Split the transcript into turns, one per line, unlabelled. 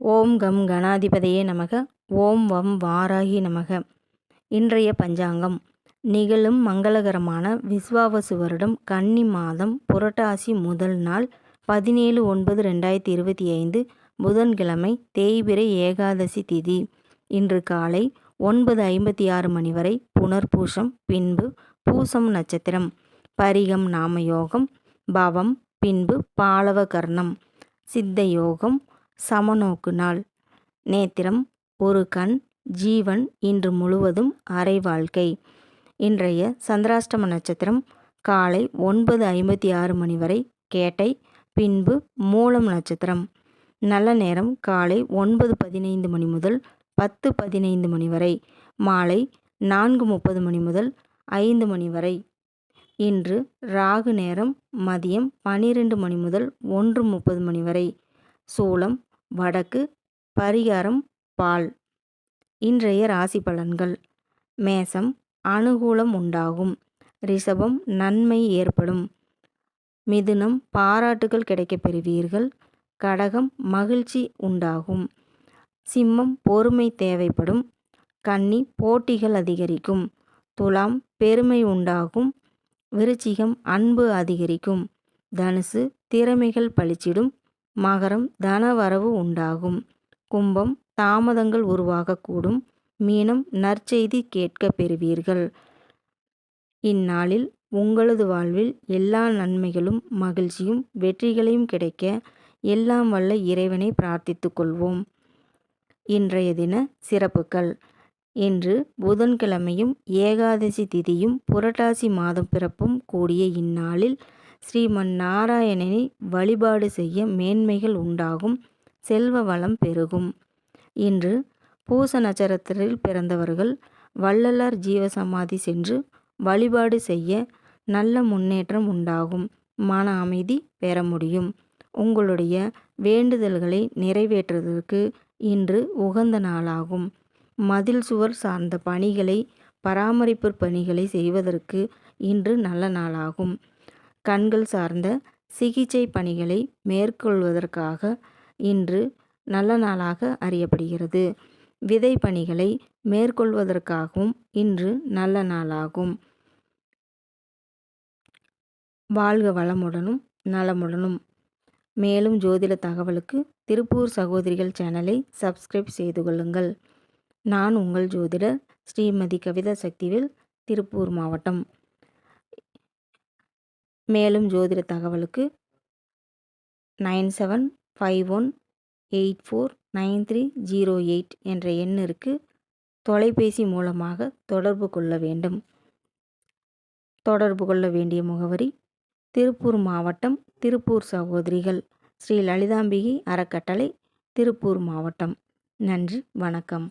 ஓம் come கணாதிபதியே நமக. ஓம் வம் வாராகி நமக. இன்றைய பஞ்சாங்கம் நிகழும் மங்களகரமான விஸ்வாவசு வருடம் கன்னி மாதம் புரட்டாசி முதல் நாள் 17/9/2025 புதன்கிழமை தேய்பிறை ஏகாதசி திதி. இன்று காலை 9:56 மணி வரை புனர்பூசம், பின்பு பூசம் நட்சத்திரம், பரிகம் நாமயோகம், பவம், பின்பு பாலவ கர்ணம், சித்த யோகம், சமநோக்கு நாள், நேத்திரம் ஒரு கண், ஜீவன் இன்று முழுவதும் அரை வாழ்க்கை. இன்றைய சந்திராஷ்டம நட்சத்திரம் காலை 9:56 மணி வரை கேட்டை, பின்பு மூலம் நட்சத்திரம். நல்ல நேரம் காலை 9:15 மணி முதல் 10:15 மணி வரை, மாலை 4:30 மணி முதல் 5 மணி வரை. இன்று ராகு நேரம் மதியம் 12 மணி முதல் 1:30 மணி வரை. சூலம் வடக்கு, பரிகாரம் பால். இன்றைய ராசி பலன்கள். மேசம் அனுகூலம் உண்டாகும், ரிஷபம் நன்மை ஏற்படும், மிதுனம் பாராட்டுகள் கிடைக்கப் பெறுவீர்கள், கடகம் மகிழ்ச்சி உண்டாகும், சிம்மம் பொறுமை தேவைப்படும், கன்னி போட்டிகள் அதிகரிக்கும், துலாம் பெருமை உண்டாகும், விருச்சிகம் அன்பு அதிகரிக்கும், தனுசு திறமைகள் பளிச்சிடும், மகரம் தனவரவு உண்டாகும், கும்பம் தாமதங்கள் உருவாகக்கூடும், மீனம் நற்செய்தி கேட்க பெறுவீர்கள். இந்நாளில் உங்களது வாழ்வில் எல்லா நன்மைகளும் மகிழ்ச்சியும் வெற்றிகளையும் கிடைக்க எல்லாம் வல்ல இறைவனை பிரார்த்தித்து கொள்வோம். இன்றைய தின சிறப்புகள். இன்று புதன்கிழமையும் ஏகாதசி திதியும் புரட்டாசி மாதம் பிறப்பும் கூடிய இந்நாளில் ஸ்ரீமன் நாராயணனை வழிபாடு செய்ய மேன்மைகள் உண்டாகும், செல்வ வளம் பெருகும். இன்று பூச நட்சத்திரத்தில் பிறந்தவர்கள் வள்ளலார் ஜீவசமாதி சென்று வழிபாடு செய்ய நல்ல முன்னேற்றம் உண்டாகும், மன அமைதி பெற முடியும். உங்களுடைய வேண்டுதல்களை நிறைவேற்றுவதற்கு இன்று உகந்த நாளாகும். மதில் சுவர் சார்ந்த பணிகளை, பராமரிப்பு பணிகளை செய்வதற்கு இன்று நல்ல நாளாகும். கண்கள் சார்ந்த சிகிச்சை பணிகளை மேற்கொள்வதற்காக இன்று நல்ல நாளாக அறியப்படுகிறது. விதை பணிகளை மேற்கொள்வதற்காகவும் இன்று நல்ல நாளாகும். வாழ்க வளமுடனும் நலமுடனும். மேலும் ஜோதிட தகவலுக்கு திருப்பூர் சகோதரிகள் சேனலை சப்ஸ்கிரைப் செய்து கொள்ளுங்கள். நான் உங்கள் ஜோதிடர் ஸ்ரீமதி கவிதா சக்திவேல், திருப்பூர் மாவட்டம். மேலும் ஜோதிட தகவலுக்கு 9751849308 என்ற எண்ணிற்கு தொலைபேசி மூலமாக தொடர்பு கொள்ள வேண்டும். தொடர்பு கொள்ள வேண்டிய முகவரி: திருப்பூர் மாவட்டம், திருப்பூர் சகோதரிகள், ஸ்ரீ லலிதாம்பிகை அறக்கட்டளை, திருப்பூர் மாவட்டம். நன்றி, வணக்கம்.